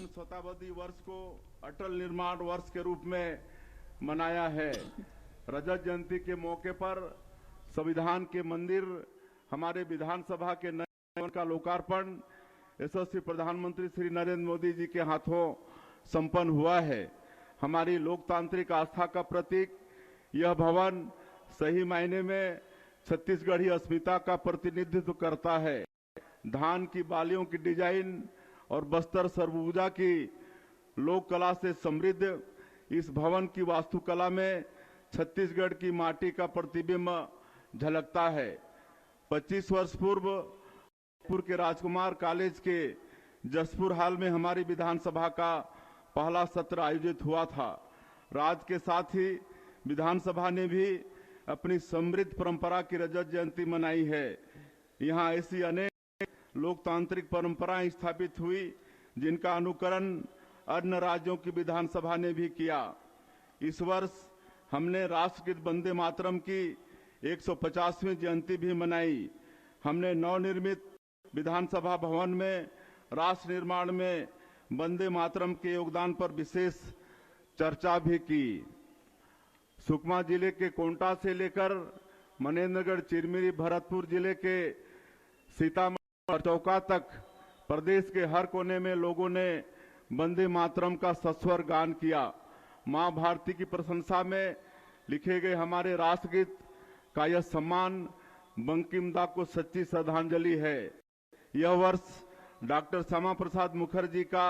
55 शताब्दी वर्ष को अटल निर्माण वर्ष के रूप में मनाया है। रजत जयंती के मौके पर संविधान के मंदिर, हमारे विधानसभा के नए भवन का लोकार्पण यशस्वी प्रधानमंत्री श्री नरेंद्र मोदी जी के हाथों संपन्न हुआ है। हमारी लोकतांत्रिक आस्था का प्रतीक यह भवन सही मायने में छत्तीसगढ़ी अस्मिता का प्रतिनिधित्व करता है। धान की बालियों की डिजाइन और बस्तर सरबूजा की लोक कला से समृद्ध इस भवन की वास्तुकला में छत्तीसगढ़ की माटी का प्रतिबिंब झलकता है। 25 वर्ष पूर्व के राजकुमार कॉलेज के जसपुर हाल में हमारी विधानसभा का पहला सत्र आयोजित हुआ था। राज्य के साथ ही विधानसभा ने भी अपनी समृद्ध परंपरा की रजत जयंती मनाई है। यहाँ ऐसी अनेक लोकतांत्रिक परंपराएं स्थापित हुई जिनका अनुकरण अन्य राज्यों की विधानसभा ने भी किया। इस वर्ष हमने राष्ट्रगीत वंदे मातरम की 150वीं जयंती भी मनाई। हमने नवनिर्मित विधानसभा भवन में राष्ट्र निर्माण में वंदे मातरम के योगदान पर विशेष चर्चा भी की। सुकमा जिले के कोंटा से लेकर मनेन्द्रगढ़, चिरमिरी, भरतपुर जिले के सीतामढ़ी और चौका तक प्रदेश के हर कोने में लोगों ने वंदे मातरम का सस्वर गान किया। मां भारती की प्रशंसा में लिखे गए हमारे राष्ट्रगीत का यह सम्मान बंकिम दा को सच्ची श्रद्धांजलि है। यह वर्ष डॉक्टर श्यामा प्रसाद मुखर्जी का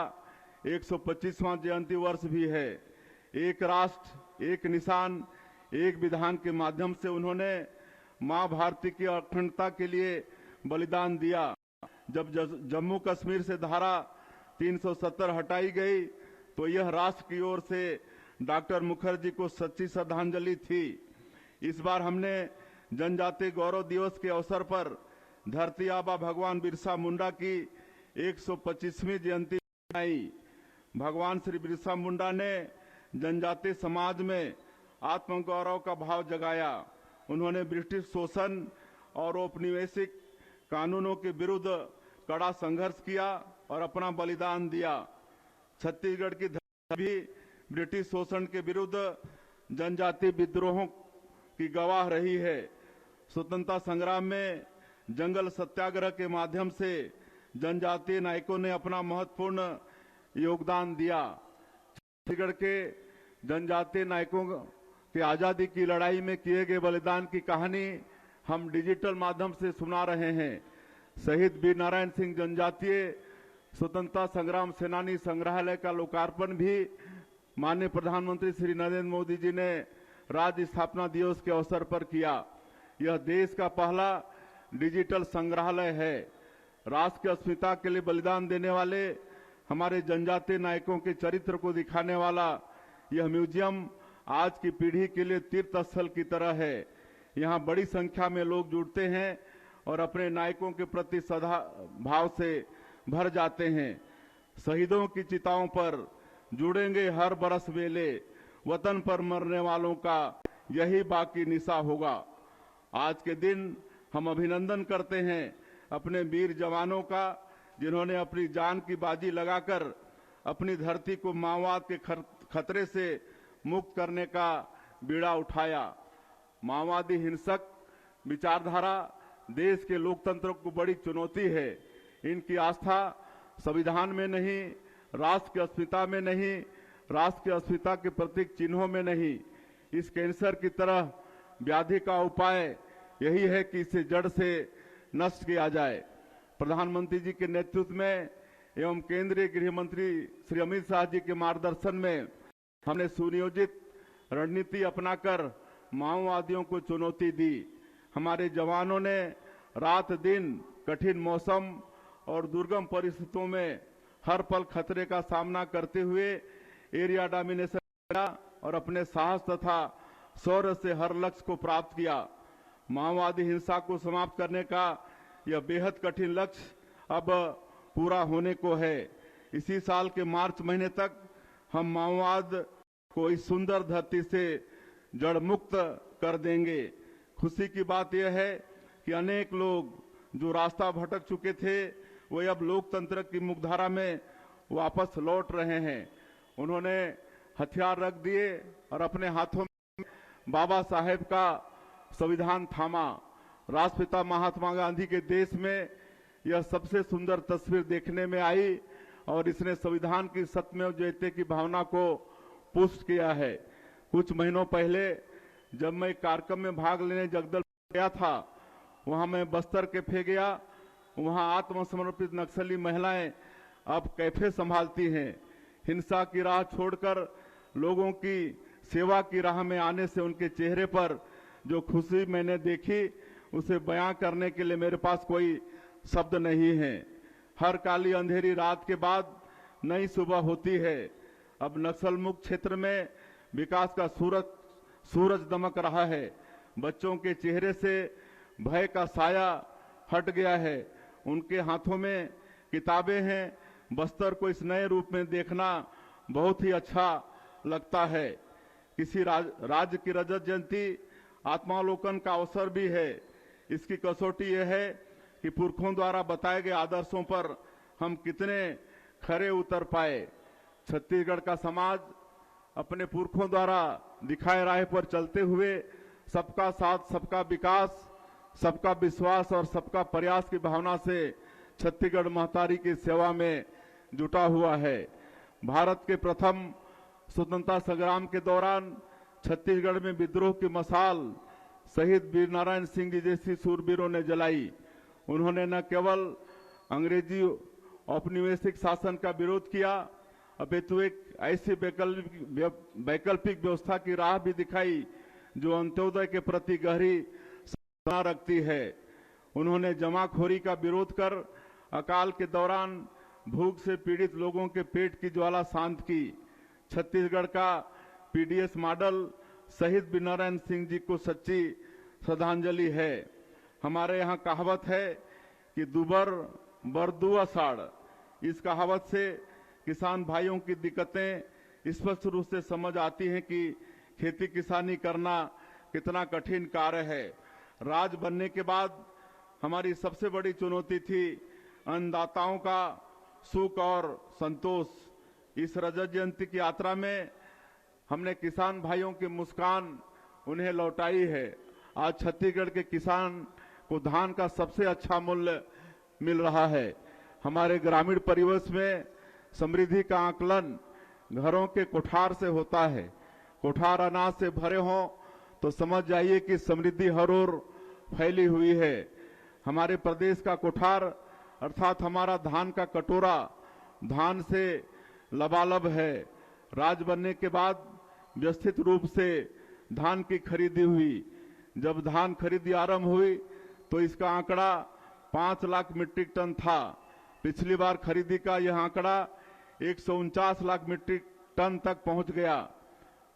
125वां जयंती वर्ष भी है। एक राष्ट्र, एक निशान, एक विधान के माध्यम से उन्होंने मां भारती की अखंडता के लिए बलिदान दिया। जब जम्मू कश्मीर से धारा 370 हटाई गई तो यह राष्ट्र की ओर से डॉक्टर मुखर्जी को सच्ची श्रद्धांजलि थी। इस बार हमने जनजातीय गौरव दिवस के अवसर पर धरती आबा भगवान बिरसा मुंडा की 125वीं जयंती मनाई। भगवान श्री बिरसा मुंडा ने जनजातीय समाज में आत्मगौरव का भाव जगाया। उन्होंने ब्रिटिश शोषण और औपनिवेशिक कानूनों के विरुद्ध कड़ा संघर्ष किया और अपना बलिदान दिया। छत्तीसगढ़ की धरती भी ब्रिटिश शोषण के विरुद्ध जनजातीय विद्रोहों की गवाह रही है। स्वतंत्रता संग्राम में जंगल सत्याग्रह के माध्यम से जनजातीय नायकों ने अपना महत्वपूर्ण योगदान दिया। छत्तीसगढ़ के जनजातीय नायकों के आजादी की लड़ाई में किए गए बलिदान की कहानी हम डिजिटल माध्यम से सुना रहे हैं। शहीद वीर नारायण सिंह जनजातीय स्वतंत्रता संग्राम सेनानी संग्रहालय का लोकार्पण भी माननीय प्रधानमंत्री श्री नरेंद्र मोदी जी ने राज्य स्थापना दिवस के अवसर पर किया। यह देश का पहला डिजिटल संग्रहालय है। राष्ट्र की अस्मिता के लिए बलिदान देने वाले हमारे जनजातीय नायकों के चरित्र को दिखाने वाला यह म्यूजियम आज की पीढ़ी के लिए तीर्थ स्थल की तरह है। यहाँ बड़ी संख्या में लोग जुड़ते हैं और अपने नायकों के प्रति श्रद्धा भाव से भर जाते हैं। शहीदों की चिताओं पर जुड़ेंगे हर बरस मेले, वतन पर मरने वालों का यही बाकी निशा होगा। आज के दिन हम अभिनंदन करते हैं अपने वीर जवानों का, जिन्होंने अपनी जान की बाजी लगाकर अपनी धरती को माओवाद के खतरे से मुक्त करने का बीड़ा उठाया। माओवादी हिंसक विचारधारा देश के लोकतंत्र को बड़ी चुनौती है। इनकी आस्था संविधान में नहीं, राष्ट्र की अस्मिता में नहीं, राष्ट्र की अस्मिता के प्रतीक चिन्हों में नहीं, इस कैंसर की तरह व्याधि का उपाय यही है कि इसे जड़ से नष्ट किया जाए। प्रधानमंत्री जी के नेतृत्व में एवं केंद्रीय गृह मंत्री श्री अमित शाह जी के मार्गदर्शन में हमने सुनियोजित रणनीति अपनाकर माओवादियों को चुनौती दी। हमारे जवानों ने रात दिन कठिन मौसम और दुर्गम परिस्थितियों में हर पल खतरे का सामना करते हुए एरिया डोमिनेशन किया और अपने साहस तथा शौर्य से हर लक्ष्य को प्राप्त किया। माओवादी हिंसा को समाप्त करने का यह बेहद कठिन लक्ष्य अब पूरा होने को है। इसी साल के मार्च महीने तक हम माओवाद को इस सुंदर धरती से जड़ मुक्त कर देंगे। खुशी की बात यह है कि अनेक लोग जो रास्ता भटक चुके थे वो अब लोकतंत्र की मुख्यधारा में वापस लौट रहे हैं। उन्होंने हथियार रख दिए और अपने हाथों में बाबा साहेब का संविधान थामा। राष्ट्रपिता महात्मा गांधी के देश में यह सबसे सुंदर तस्वीर देखने में आई और इसने संविधान की सत्यमेव जयते की भावना को पुष्ट किया है। कुछ महीनों पहले जब मैं कार्यक्रम में भाग लेने जगदलपुर गया था, वहां मैं बस्तर कैफे गया। वहां आत्मसमर्पित नक्सली महिलाएं अब कैफे संभालती हैं। हिंसा की राह छोड़कर लोगों की सेवा की राह में आने से उनके चेहरे पर जो खुशी मैंने देखी, उसे बयां करने के लिए मेरे पास कोई शब्द नहीं है। हर काली अंधेरी रात के बाद नई सुबह होती है। अब नक्सल मुक्त क्षेत्र में विकास का सूरज दमक रहा है। बच्चों के चेहरे से भय का साया हट गया है। उनके हाथों में किताबें हैं। बस्तर को इस नए रूप में देखना बहुत ही अच्छा लगता है। किसी राज्य की रजत जयंती आत्मावलोकन का अवसर भी है। इसकी कसौटी यह है कि पुरखों द्वारा बताए गए आदर्शों पर हम कितने खरे उतर पाए। छत्तीसगढ़ का समाज अपने पुरखों द्वारा दिखाए राह पर चलते हुए सबका साथ, सबका विकास, सबका विश्वास और सबका प्रयास की भावना से छत्तीसगढ़ महतारी की सेवा में जुटा हुआ है। भारत के प्रथम स्वतंत्रता संग्राम के दौरान छत्तीसगढ़ में विद्रोह की मशाल शहीद वीर नारायण सिंह जी जैसी सूरवीरों ने जलाई। उन्होंने न केवल अंग्रेजी औपनिवेशिक शासन का विरोध किया, अपितु एक ऐसी वैकल्पिक व्यवस्था की राह भी दिखाई जो अंत्योदय के प्रति गहरी सराहना रखती है। उन्होंने जमाखोरी का विरोध कर अकाल के दौरान भूख से पीड़ित लोगों के पेट की ज्वाला शांत की। छत्तीसगढ़ का पीडीएस मॉडल शहीद वीर नारायण सिंह जी को सच्ची श्रद्धांजलि है। हमारे यहाँ कहावत है कि दुबर बरदू अषाढ़। इस कहावत से किसान भाइयों की दिक्कतें स्पष्ट रूप से समझ आती हैं कि खेती किसानी करना कितना कठिन कार्य है। राज बनने के बाद हमारी सबसे बड़ी चुनौती थी अन्नदाताओं का सुख और संतोष। इस रजत जयंती की यात्रा में हमने किसान भाइयों की मुस्कान उन्हें लौटाई है। आज छत्तीसगढ़ के किसान को धान का सबसे अच्छा मूल्य मिल रहा है। हमारे ग्रामीण परिवेश में समृद्धि का आकलन घरों के कोठार से होता है। कोठार अनाज से भरे हों तो समझ जाइए कि समृद्धि हर ओर फैली हुई है। हमारे प्रदेश का कोठार अर्थात हमारा धान का कटोरा धान से लबालब है। राज बनने के बाद व्यवस्थित रूप से धान की खरीदी हुई। जब धान खरीदी आरंभ हुई तो इसका आंकड़ा 5 लाख मीट्रिक टन था। पिछली बार खरीदी का यह आंकड़ा 149 लाख मीट्रिक टन तक पहुंच गया।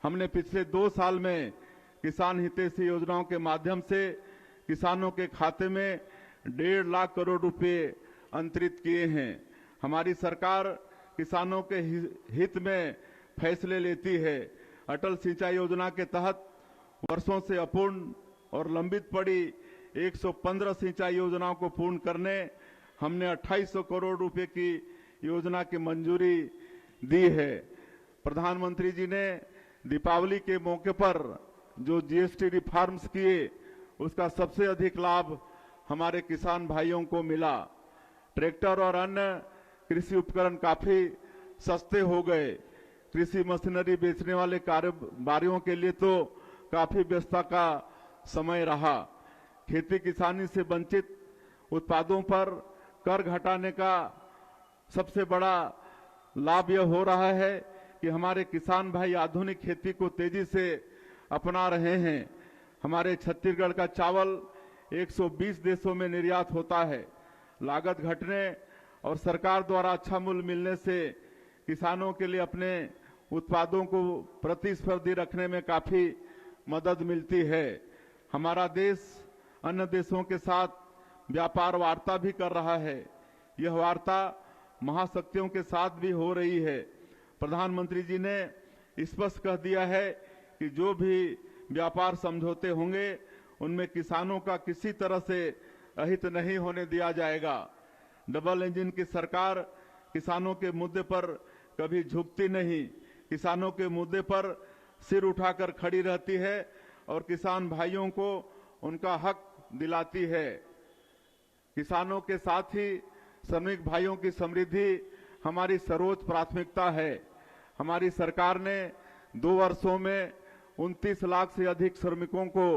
हमने पिछले 2 साल में किसान हितैषी योजनाओं के माध्यम से किसानों के खाते में 1.5 लाख करोड़ रुपए अंतरित किए हैं। हमारी सरकार किसानों के हित में फैसले लेती है। अटल सिंचाई योजना के तहत वर्षों से अपूर्ण और लंबित पड़ी 115 सिंचाई योजनाओं को पूर्ण करने हमने 2800 करोड़ रुपए की योजना की मंजूरी दी है। प्रधानमंत्री जी ने दीपावली के मौके पर जो जीएसटी रिफॉर्म्स किए उसका सबसे अधिक लाभ हमारे किसान भाइयों को मिला। ट्रैक्टर और अन्य कृषि उपकरण काफी सस्ते हो गए। कृषि मशीनरी बेचने वाले कारोबारियों के लिए तो काफी व्यस्तता का समय रहा। खेती किसानी से वंचित उत्पादों पर कर घटाने का सबसे बड़ा लाभ यह हो रहा है कि हमारे किसान भाई आधुनिक खेती को तेजी से अपना रहे हैं। हमारे छत्तीसगढ़ का चावल 120 देशों में निर्यात होता है। लागत घटने और सरकार द्वारा अच्छा मूल्य मिलने से किसानों के लिए अपने उत्पादों को प्रतिस्पर्धी रखने में काफी मदद मिलती है। हमारा देश अन्य देशों के साथ व्यापार वार्ता भी कर रहा है। यह वार्ता महाशक्तियों के साथ भी हो रही है। प्रधानमंत्री जी ने स्पष्ट कह दिया है कि जो भी व्यापार समझौते होंगे उनमें किसानों का किसी तरह से अहित नहीं होने दिया जाएगा। डबल इंजन की सरकार किसानों के मुद्दे पर कभी झुकती नहीं, किसानों के मुद्दे पर सिर उठाकर खड़ी रहती है और किसान भाइयों को उनका हक दिलाती है। किसानों के साथ ही श्रमिक भाइयों की समृद्धि हमारी सर्वोच्च प्राथमिकता है। हमारी सरकार ने 2 वर्षों में 29 लाख से अधिक श्रमिकों को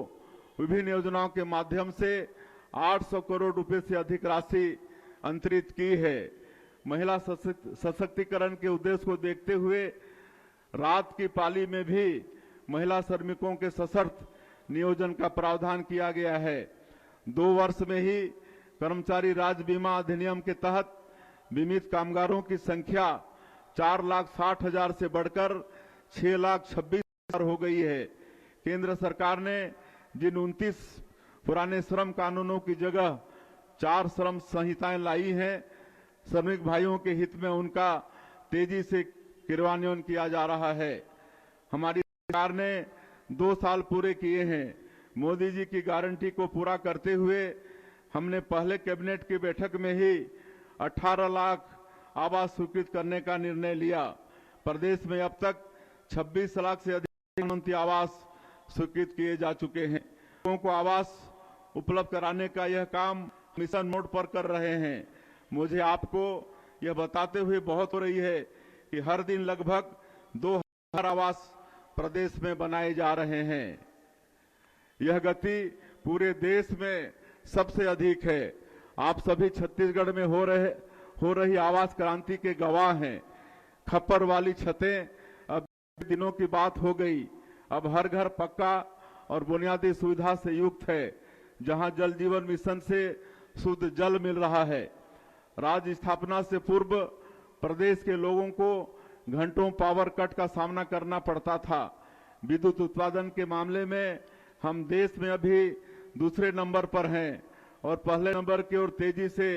विभिन्न योजनाओं के माध्यम से 800 करोड़ रुपए से अधिक राशि अंतरित की है। महिला सशक्तिकरण के उद्देश्य को देखते हुए रात की पाली में भी महिला श्रमिकों के सशर्त नियोजन का प्रावधान किया गया है। 2 वर्ष में ही कर्मचारी राज्य बीमा अधिनियम के तहत बीमित कामगारों की संख्या 4,60,000 से बढ़कर 6,26,000 हो गई है। केंद्र सरकार ने जिन 29 पुराने श्रम कानूनों की जगह 4 श्रम संहिताएं लाई हैं, श्रमिक भाइयों के हित में उनका तेजी से क्रियान्वयन किया जा रहा है। हमारी सरकार ने 2 साल पूरे किए हैं। मोदी जी की गारंटी को पूरा करते हुए हमने पहले कैबिनेट की बैठक में ही 18 लाख आवास स्वीकृत करने का निर्णय लिया। प्रदेश में अब तक 26 लाख से अधिक प्रधानमंत्री आवास स्वीकृत किए जा चुके हैं। लोगों को आवास उपलब्ध कराने का यह काम मिशन मोड पर कर रहे हैं। मुझे आपको यह बताते हुए बहुत हो रही है कि हर दिन लगभग 2000 आवास प्रदेश में बनाए जा रहे हैं। यह गति पूरे देश में सबसे अधिक है। आप सभी छत्तीसगढ़ में हो रही आवास क्रांति के गवाह हैं। खप्पर वाली छतें अब दिनों की बात हो गई। अब हर घर पक्का और बुनियादी सुविधा से युक्त है, जहां जल जीवन मिशन से शुद्ध जल मिल रहा है। राज्य स्थापना से पूर्व प्रदेश के लोगों को घंटों पावर कट का सामना करना पड़ता था। विद्युत उत्पादन के मामले में हम देश में अभी दूसरे नंबर पर हैं और पहले नंबर की ओर तेजी से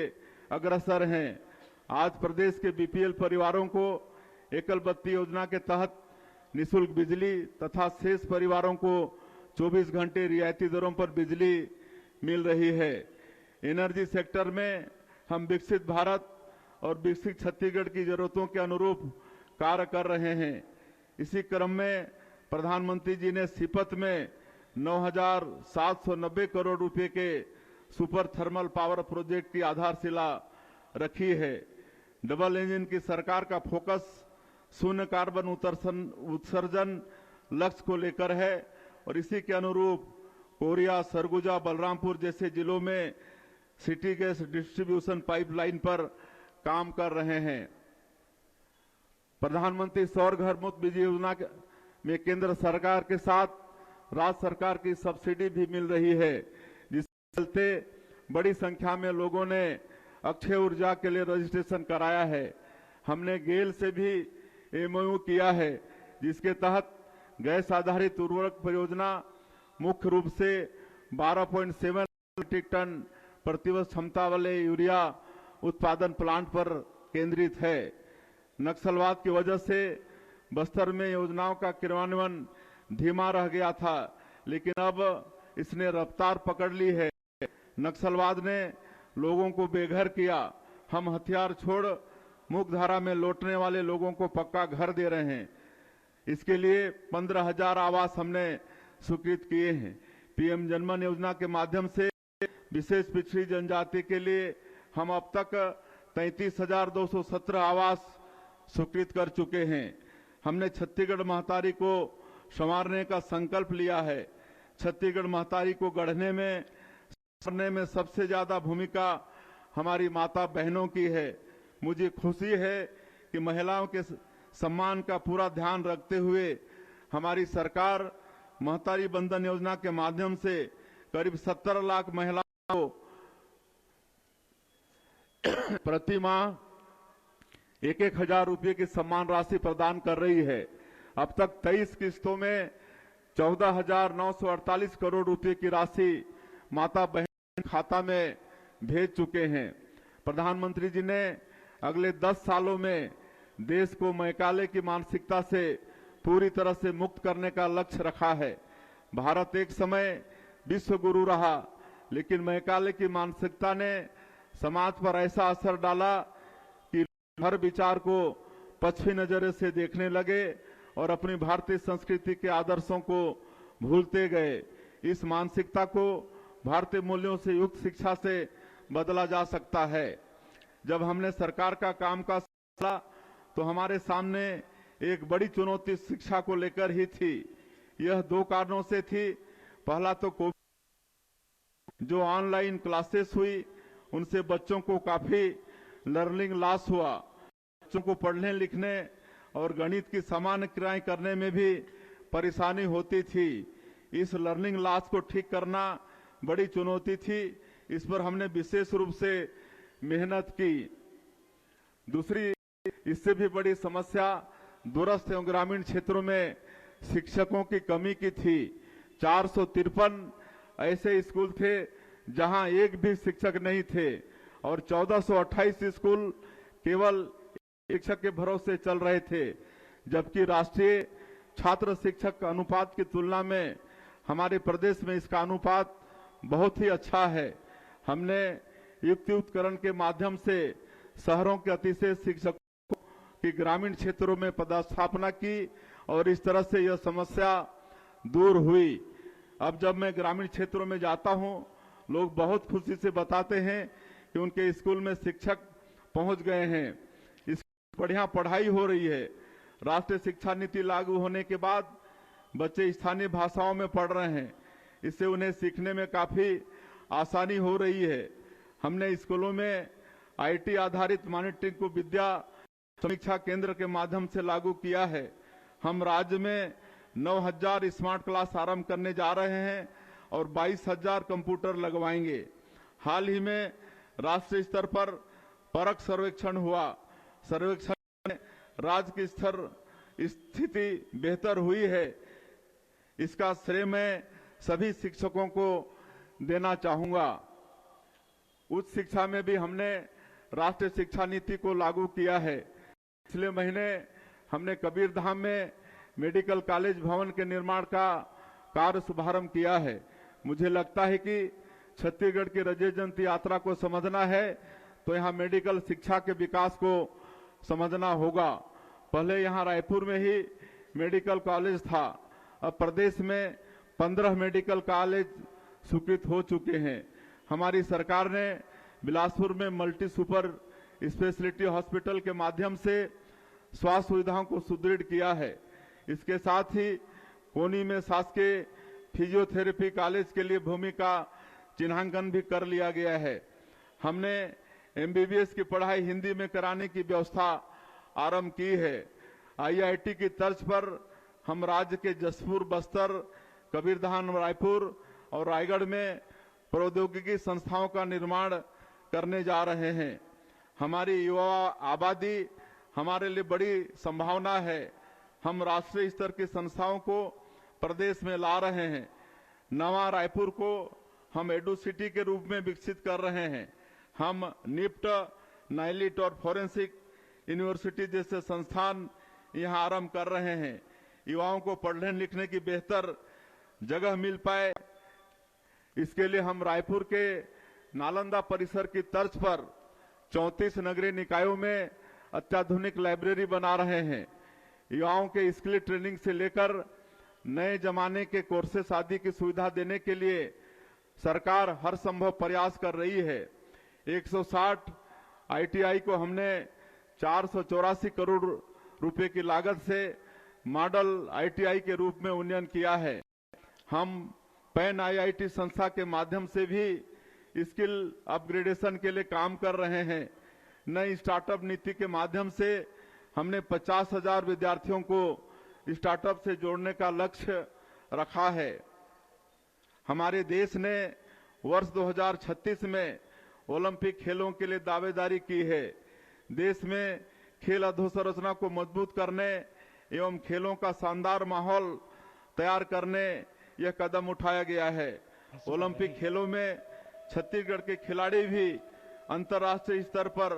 अग्रसर हैं। आज प्रदेश के बीपीएल परिवारों को एकल बत्ती योजना के तहत निःशुल्क बिजली तथा शेष परिवारों को 24 घंटे रियायती दरों पर बिजली मिल रही है। एनर्जी सेक्टर में हम विकसित भारत और विकसित छत्तीसगढ़ की जरूरतों के अनुरूप कार्य कर रहे हैं। इसी क्रम में प्रधानमंत्री जी ने सीपत में 9,790 करोड़ रुपए के सुपर थर्मल पावर प्रोजेक्ट की आधारशिला रखी है। डबल इंजन की सरकार का फोकस शून्य कार्बन उत्सर्जन लक्ष्य को लेकर है और इसी के अनुरूप कोरिया, सरगुजा, बलरामपुर जैसे जिलों में सिटी गैस डिस्ट्रीब्यूशन पाइपलाइन पर काम कर रहे हैं। प्रधानमंत्री सौर घर मुफ्त बिजली योजना में केंद्र सरकार के साथ राज्य सरकार की सब्सिडी भी मिल रही है, जिसके चलते बड़ी संख्या में लोगों ने अक्षय ऊर्जा के लिए रजिस्ट्रेशन कराया है। हमने गेल से भी एमओयू किया है, जिसके तहत गैस आधारित उर्वरक परियोजना मुख्य रूप से 12.7 मीट्रिक टन प्रतिवर्ष क्षमता वाले यूरिया उत्पादन प्लांट पर केंद्रित है। नक्सलवाद की वजह से बस्तर में योजनाओं का क्रियान्वयन धीमा रह गया था, लेकिन अब इसने रफ्तार पकड़ ली है। नक्सलवाद ने लोगों को बेघर किया। हम हथियार छोड़ मुख्यधारा में लौटने वाले लोगों को पक्का घर दे रहे हैं। इसके लिए 15,000 आवास हमने स्वीकृत किए हैं। पीएम जनमन योजना के माध्यम से विशेष पिछड़ी जनजाति के लिए हम अब तक 33,217 आवास स्वीकृत कर चुके हैं। हमने छत्तीसगढ़ महतारी को संवारने का संकल्प लिया है। छत्तीसगढ़ महतारी को गढ़ने में सबसे ज्यादा भूमिका हमारी माता बहनों की है। मुझे खुशी है कि महिलाओं के सम्मान का पूरा ध्यान रखते हुए हमारी सरकार महतारी बंधन योजना के माध्यम से करीब 70 लाख महिलाओं को प्रति माह 1,000 रुपये की सम्मान राशि प्रदान कर रही है। अब तक 23 किस्तों में 14,948 करोड़ रुपए की राशि माता बहन खाता में भेज चुके हैं। प्रधानमंत्री जी ने अगले 10 सालों में देश को मैकाले की मानसिकता से पूरी तरह से मुक्त करने का लक्ष्य रखा है। भारत एक समय विश्व गुरु रहा, लेकिन मैकाले की मानसिकता ने समाज पर ऐसा असर डाला हर विचार को पक्षी नजरे से देखने लगे और अपनी भारतीय संस्कृति के आदर्शों को भूलते गए। इस मानसिकता को भारतीय मूल्यों से युक्त शिक्षा से बदला जा सकता है। जब हमने सरकार का कामकाज संभाला तो हमारे सामने एक बड़ी चुनौती शिक्षा को लेकर ही थी। यह दो कारणों से थी। पहला तो कोविड, जो ऑनलाइन क्लासेस हुई उनसे बच्चों को काफी लर्निंग लॉस हुआ। बच्चों को पढ़ने लिखने और गणित की सामान्य क्रियाएं करने में भी परेशानी होती थी। इस लर्निंग लॉस को ठीक करना बड़ी चुनौती थी। इस पर हमने विशेष रूप से मेहनत की। दूसरी इससे भी बड़ी समस्या दूरस्थ एवं ग्रामीण क्षेत्रों में शिक्षकों की कमी की थी। 453 ऐसे स्कूल थे जहां एक भी शिक्षक नहीं थे और 1428 स्कूल केवल शिक्षक के भरोसे चल रहे थे, जबकि राष्ट्रीय छात्र शिक्षक अनुपात की तुलना में हमारे प्रदेश में इसका अनुपात बहुत ही अच्छा है। हमने युक्तियुक्तकरण के माध्यम से शहरों के अतिशय शिक्षकों की ग्रामीण क्षेत्रों में पदस्थापना की और इस तरह से यह समस्या दूर हुई। अब जब मैं ग्रामीण क्षेत्रों में जाता हूं, लोग बहुत खुशी से बताते हैं कि उनके स्कूल में शिक्षक पहुंच गए हैं, बढ़िया पढ़ाई हो रही है। राष्ट्रीय शिक्षा नीति लागू होने के बाद बच्चे स्थानीय भाषाओं में पढ़ रहे हैं। इससे उन्हें सीखने में काफी आसानी हो रही है। हमने स्कूलों में आईटी आधारित मॉनिटरिंग को विद्या समीक्षा केंद्र के माध्यम से लागू किया है। हम राज्य में 9000 स्मार्ट क्लास आरंभ करने जा रहे हैं और 22,000 कंप्यूटर लगवाएंगे। हाल ही में राष्ट्रीय स्तर पर परख सर्वेक्षण हुआ। सर्वेक्षण में राज्य की स्थिति बेहतर हुई है। इसका श्रेय मैं सभी शिक्षकों को देना चाहूंगा। उच्च शिक्षा में भी हमने राष्ट्रीय शिक्षा नीति को लागू किया है। पिछले महीने हमने कबीरधाम में मेडिकल कॉलेज भवन के निर्माण का कार्य शुभारंभ किया है। मुझे लगता है कि छत्तीसगढ़ की रजत जयंती यात्रा को समझना है तो यहाँ मेडिकल शिक्षा के विकास को समझना होगा। पहले यहाँ रायपुर में ही मेडिकल कॉलेज था, अब प्रदेश में 15 मेडिकल कॉलेज स्वीकृत हो चुके हैं। हमारी सरकार ने बिलासपुर में मल्टी सुपर स्पेशलिटी हॉस्पिटल के माध्यम से स्वास्थ्य सुविधाओं को सुदृढ़ किया है। इसके साथ ही कोनी में शासकीय फिजियोथेरेपी कॉलेज के लिए भूमि का चिन्हांकन भी कर लिया गया है। हमने एमबीबीएस की पढ़ाई हिंदी में कराने की व्यवस्था आरंभ की है। आईआईटी की तर्ज पर हम राज्य के जसपुर, बस्तर, कबीरधाम, रायपुर और रायगढ़ में प्रौद्योगिकी संस्थाओं का निर्माण करने जा रहे हैं। हमारी युवा आबादी हमारे लिए बड़ी संभावना है। हम राष्ट्रीय स्तर की संस्थाओं को प्रदेश में ला रहे हैं। नवा रायपुर को हम एडू सिटी के रूप में विकसित कर रहे हैं। हम निफ्ट, नाइलिट और फोरेंसिक यूनिवर्सिटी जैसे संस्थान यहां आरंभ कर रहे हैं। युवाओं को पढ़ने लिखने की बेहतर जगह मिल पाए, इसके लिए हम रायपुर के नालंदा परिसर की तर्ज पर 34 नगरीय निकायों में अत्याधुनिक लाइब्रेरी बना रहे हैं। युवाओं के स्किल ट्रेनिंग से लेकर नए जमाने के कोर्सेस आदि की सुविधा देने के लिए सरकार हर संभव प्रयास कर रही है। 160 आईटीआई को हमने 484 करोड़ रुपए की लागत से मॉडल आईटीआई के रूप में उन्नयन किया है। हम पैन आईआईटी संस्था के माध्यम से भी स्किल अपग्रेडेशन के लिए काम कर रहे हैं। नई स्टार्टअप नीति के माध्यम से हमने 50,000 विद्यार्थियों को स्टार्टअप से जोड़ने का लक्ष्य रखा है। हमारे देश ने वर्ष 2036 में ओलंपिक खेलों के लिए दावेदारी की है। देश में खेल अधोसंरचना को मजबूत करने एवं खेलों का शानदार माहौल तैयार करने यह कदम उठाया गया है। ओलंपिक खेलों में छत्तीसगढ़ के खिलाड़ी भी अंतर्राष्ट्रीय स्तर पर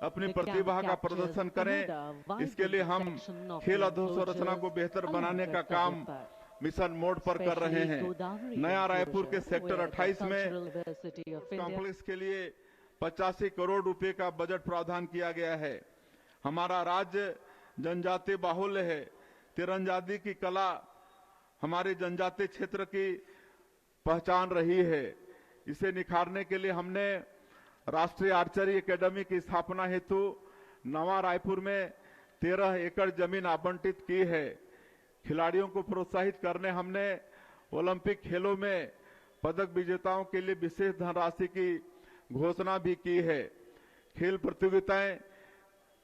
अपनी प्रतिभा का प्रदर्शन करें। इसके लिए हम खेल अधोसंरचना को बेहतर बनाने का काम मिशन मोड पर कर रहे हैं। नया रायपुर के सेक्टर 28 में कॉम्प्लेक्स के लिए 85 करोड़ रुपए का बजट प्रावधान किया गया है। हमारा राज्य जनजातीय बाहुल्य है। तीरंदाजी की कला हमारे जनजातीय क्षेत्र की पहचान रही है। इसे निखारने के लिए हमने राष्ट्रीय आर्चरी एकेडमी की स्थापना हेतु नवा रायपुर में 13 एकड़ जमीन आवंटित की है। खिलाड़ियों को प्रोत्साहित करने हमने ओलंपिक खेलों में पदक विजेताओं के लिए विशेष धनराशि की घोषणा भी की है। खेल प्रतियोगिताएं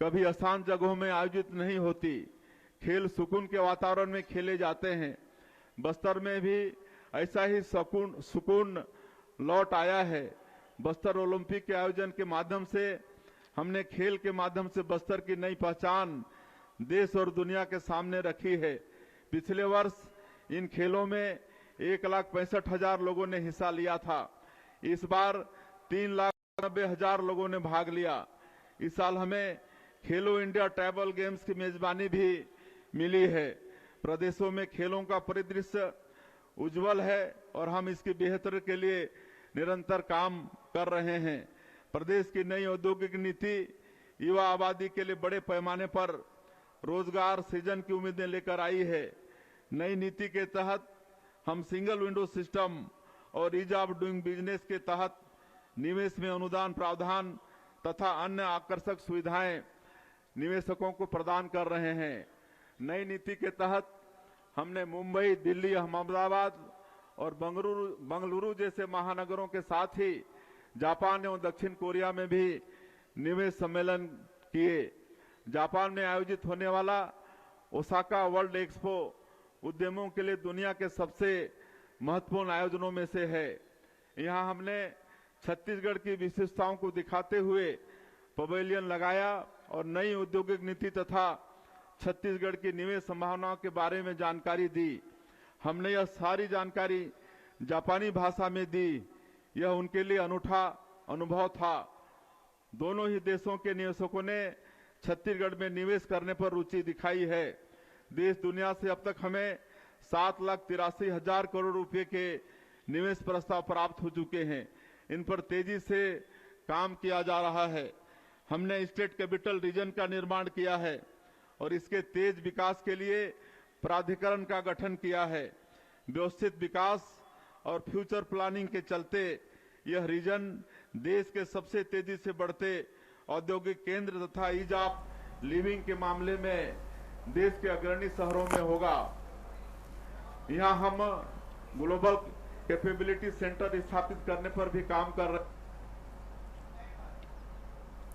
कभी आसान जगहों में आयोजित नहीं होती। खेल सुकून के वातावरण में खेले जाते हैं। बस्तर में भी ऐसा ही सुकून लौट आया है। बस्तर ओलंपिक के आयोजन के माध्यम से हमने खेल के माध्यम से बस्तर की नई पहचान देश और दुनिया के सामने रखी है। पिछले वर्ष इन खेलों में 1,65,000 लोगों ने हिस्सा लिया था। इस बार 3,90,000 लोगों ने भाग लिया। इस साल हमें खेलो इंडिया ट्राइबल गेम्स की मेजबानी भी मिली है। प्रदेशों में खेलों का परिदृश्य उज्जवल है और हम इसकी बेहतरी के लिए निरंतर काम कर रहे हैं। प्रदेश की नई औद्योगिक नीति युवा आबादी के लिए बड़े पैमाने पर रोजगार सृजन की उम्मीदें लेकर आई है। नई नीति के तहत हम सिंगल विंडो सिस्टम और ईज ऑफ डूइंग बिजनेस के तहत निवेश में अनुदान प्रावधान तथा अन्य आकर्षक सुविधाएं निवेशकों को प्रदान कर रहे हैं। नई नीति के तहत हमने मुंबई, दिल्ली, अहमदाबाद और बंगलुरु जैसे महानगरों के साथ ही जापान एवं दक्षिण कोरिया में भी निवेश सम्मेलन किए। जापान में आयोजित होने वाला ओसाका वर्ल्ड एक्सपो उद्यमों के लिए दुनिया के सबसे महत्वपूर्ण आयोजनों में से है। यहाँ हमने छत्तीसगढ़ की विशेषताओं को दिखाते हुए पवेलियन लगाया और नई औद्योगिक नीति तथा छत्तीसगढ़ की निवेश संभावनाओं के बारे में जानकारी दी। हमने यह सारी जानकारी जापानी भाषा में दी। यह उनके लिए अनूठा अनुभव था। दोनों ही देशों के निवेशकों ने छत्तीसगढ़ में निवेश करने पर रुचि दिखाई है। देश दुनिया से अब तक हमें 7,83,000 करोड़ रुपए के निवेश प्रस्ताव प्राप्त हो चुके हैं। इन पर तेजी से काम किया जा रहा है। हमने स्टेट कैपिटल रीजन का निर्माण किया है और इसके तेज विकास के लिए प्राधिकरण का गठन किया है। व्यवस्थित विकास और फ्यूचर प्लानिंग के चलते यह रीजन देश के सबसे तेजी से बढ़ते औद्योगिक केंद्र तथा ईज ऑफ लिविंग के मामले में देश के अग्रणी शहरों में होगा। यहाँ हम ग्लोबल कैपेबिलिटी सेंटर स्थापित करने पर भी काम कर रहे हैं।